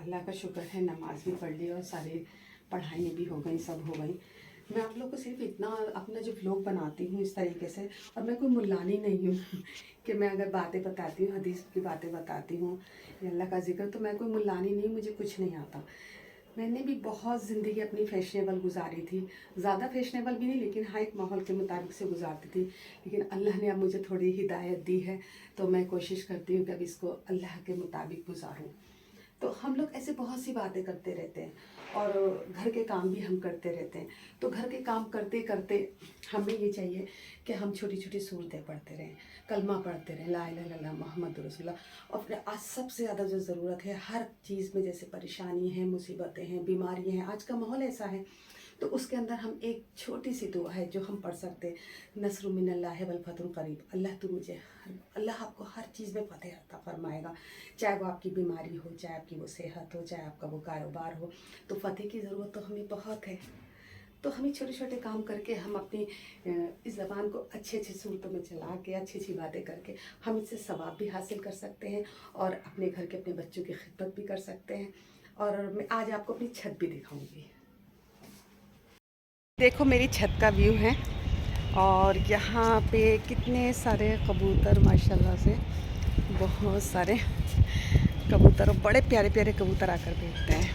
अल्लाह का शुक्र है, नमाज भी पढ़ ली और सारी पढ़ाइयाँ भी हो गई, सब हो गई। मैं आप लोग को सिर्फ इतना अपना जो व्लॉग बनाती हूँ इस तरीके से, और मैं कोई मुल्लानी नहीं हूँ कि मैं अगर बातें बताती हूँ, हदीस की बातें बताती हूँ या अल्लाह का जिक्र, तो मैं कोई मुल्लानी नहीं, मुझे कुछ नहीं आता। मैंने भी बहुत ज़िंदगी अपनी फैशनेबल गुजारी थी, ज़्यादा फैशनेबल भी नहीं, लेकिन हाँ एक माहौल के मुताबिक से गुजारती थी। लेकिन अल्लाह ने अब मुझे थोड़ी हिदायत दी है, तो मैं कोशिश करती हूँ कि अब इसको अल्लाह के मुताबिक गुजारूँ। तो हम लोग ऐसे बहुत सी बातें करते रहते हैं और घर के काम भी हम करते रहते हैं। तो घर के काम करते करते हमें ये चाहिए कि हम छोटी छोटी सूरतें पढ़ते रहें, कलमा पढ़ते रहें, ला इलाहा इल्लल्लाह मुहम्मद रसूलुल्लाह। और फिर आज सबसे ज़्यादा जो ज़रूरत है हर चीज़ में, जैसे परेशानी है, मुसीबतें हैं, बीमारियाँ हैं, आज का माहौल ऐसा है, तो उसके अंदर हम एक छोटी सी दुआ है जो हम पढ़ सकते हैं, नस्र मिनल्लाहि वल फतहुन करीब। अल्लाह आपको हर चीज़ में फतेह अता फरमाएगा, चाहे वो आपकी बीमारी हो, चाहे आपकी वो सेहत हो, चाहे आपका वो कारोबार हो। तो फतेह की ज़रूरत तो हमें बहुत है। तो हमें छोटे छोटे काम करके हम अपनी इस ज़बान को अच्छी अच्छी सूरतों में चला के, अच्छी अच्छी बातें करके हम इससे सवाब भी हासिल कर सकते हैं और अपने घर के अपने बच्चों की खिदमत भी कर सकते हैं। और मैं आज आपको अपनी छत भी दिखाऊंगी। देखो मेरी छत का व्यू है और यहाँ पे कितने सारे कबूतर, माशाल्लाह से बहुत सारे कबूतर, और बड़े प्यारे प्यारे कबूतर आकर बैठते हैं।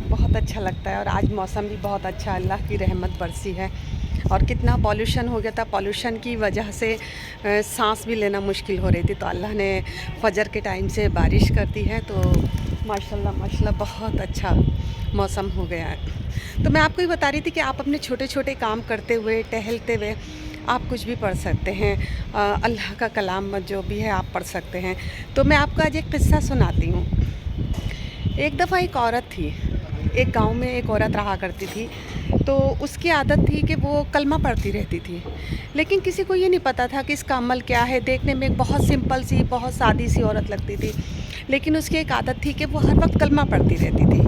बहुत अच्छा लगता है और आज मौसम भी बहुत अच्छा, अल्लाह की रहमत बरसी है। और कितना पॉल्यूशन हो गया था, पॉल्यूशन की वजह से सांस भी लेना मुश्किल हो रही थी, तो अल्लाह ने फजर के टाइम से बारिश कर दी है, तो माशाल्लाह माशाल्लाह बहुत अच्छा मौसम हो गया है। तो मैं आपको ये बता रही थी कि आप अपने छोटे छोटे काम करते हुए, टहलते हुए आप कुछ भी पढ़ सकते हैं, अल्लाह का कलाम जो भी है आप पढ़ सकते हैं। तो मैं आपको आज एक किस्सा सुनाती हूँ। एक दफ़ा एक औरत थी, एक गांव में एक औरत रहा करती थी, तो उसकी आदत थी कि वो कलमा पढ़ती रहती थी, लेकिन किसी को ये नहीं पता था कि इसका अमल क्या है। देखने में एक बहुत सिंपल सी, बहुत सादी सी औरत लगती थी, लेकिन उसकी एक आदत थी कि वो हर वक्त कलमा पढ़ती रहती थी।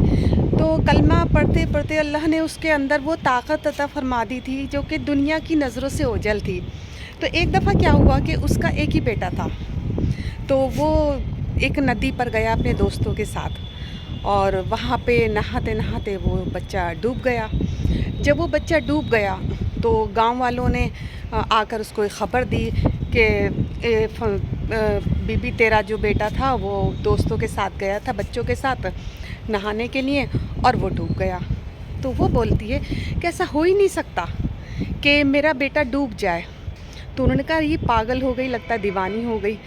तो कलमा पढ़ते पढ़ते अल्लाह ने उसके अंदर वो ताकत अता फरमा दी थी जो कि दुनिया की नज़रों से ओझल थी। तो एक दफ़ा क्या हुआ कि उसका एक ही बेटा था, तो वो एक नदी पर गया अपने दोस्तों के साथ, और वहाँ पे नहाते नहाते वो बच्चा डूब गया। जब वो बच्चा डूब गया तो गांव वालों ने आकर उसको ख़बर दी कि बीबी तेरा जो बेटा था वो दोस्तों के साथ गया था, बच्चों के साथ नहाने के लिए, और वो डूब गया। तो वो बोलती है कि ऐसा हो ही नहीं सकता कि मेरा बेटा डूब जाए। तो उन्होंने कहा ये पागल हो गई, लगता है दीवानी हो गई।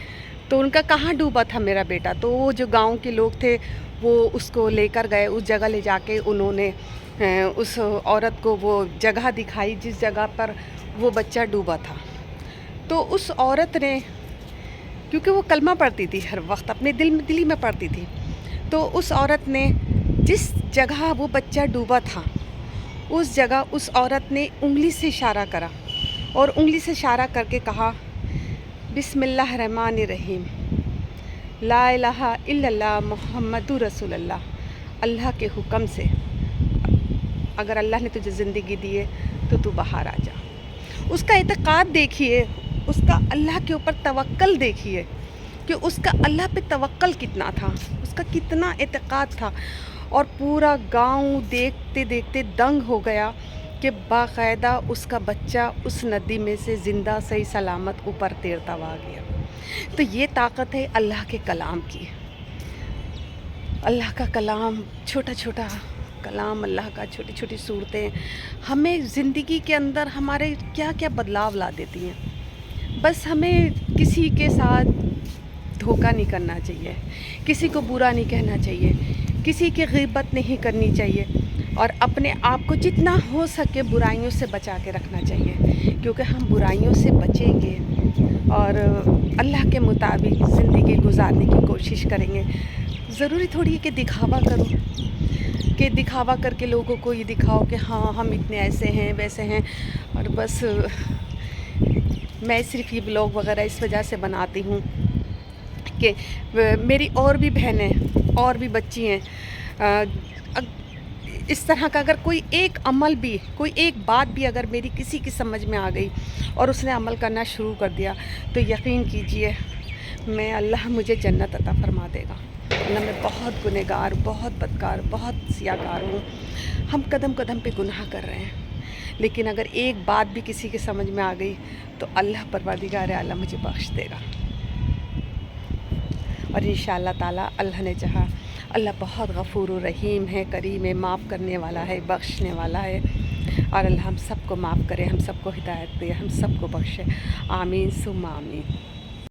तो उनका कहाँ डूबा था मेरा बेटा? तो वो जो गांव के लोग थे वो उसको लेकर गए, उस जगह ले जाके उन्होंने उस औरत को वो जगह दिखाई जिस जगह पर वो बच्चा डूबा था। तो उस औरत ने, क्योंकि वो कलमा पढ़ती थी हर वक्त, अपने दिली में पढ़ती थी, तो उस औरत ने जिस जगह वो बच्चा डूबा था उस जगह उस औरत ने उंगली से इशारा करा, और उंगली से इशारा करके कहा बिस्मिल्लाहिर्रहमानिर्रहीम, ला इलाहा इल्लल्लाह मुहम्मदुर रसूलुल्लाह। अल्लाह के हुक्म से अगर अल्लाह ने तुझे ज़िंदगी दी है तो तू बाहर आ जा। उसका एतक़ाद देखिए, उसका अल्लाह के ऊपर तवक्कल देखिए कि उसका अल्लाह पे तवक्कल कितना था, उसका कितना एतक़ाद था। और पूरा गांव देखते देखते दंग हो गया कि बाकायदा उसका बच्चा उस नदी में से ज़िंदा सही सलामत ऊपर तैरता हुआ आ गया। तो ये ताकत है अल्लाह के कलाम की। अल्लाह का कलाम, छोटा छोटा कलाम अल्लाह का, छोटी छोटी सूरतें हमें ज़िंदगी के अंदर हमारे क्या क्या बदलाव ला देती हैं। बस हमें किसी के साथ धोखा नहीं करना चाहिए, किसी को बुरा नहीं कहना चाहिए, किसी की ग़ीबत नहीं करनी चाहिए, और अपने आप को जितना हो सके बुराइयों से बचा के रखना चाहिए, क्योंकि हम बुराइयों से बचेंगे और अल्लाह के मुताबिक ज़िंदगी गुजारने की कोशिश करेंगे। ज़रूरी थोड़ी है कि दिखावा करो, कि दिखावा करके लोगों को ये दिखाओ कि हाँ हम इतने ऐसे हैं वैसे हैं। और बस मैं सिर्फ ये ब्लॉग वगैरह इस वजह से बनाती हूँ कि मेरी और भी बहनें और भी बच्ची हैं, इस तरह का अगर कोई एक अमल भी, कोई एक बात भी अगर मेरी किसी की समझ में आ गई और उसने अमल करना शुरू कर दिया, तो यकीन कीजिए میں اللہ مجھے جنت عطا فرما دے گا۔ اللہ میں بہت گنہگار، بہت بدکار، بہت سیاکار ہوں، ہم قدم قدم پہ گناہ کر رہے ہیں، لیکن اگر ایک بات بھی کسی کے سمجھ میں آ گئی تو اللہ پروردگار عالم مجھے بخش دے گا، اور انشاءاللہ تعالیٰ اللہ نے چاہا۔ اللہ بہت غفور و رحیم ہے، کریم ہے، معاف کرنے والا ہے، بخشنے والا ہے، اور اللہ ہم سب کو معاف کرے، ہم سب کو ہدایت دے، ہم سب کو بخشے، آمین ثم آمین۔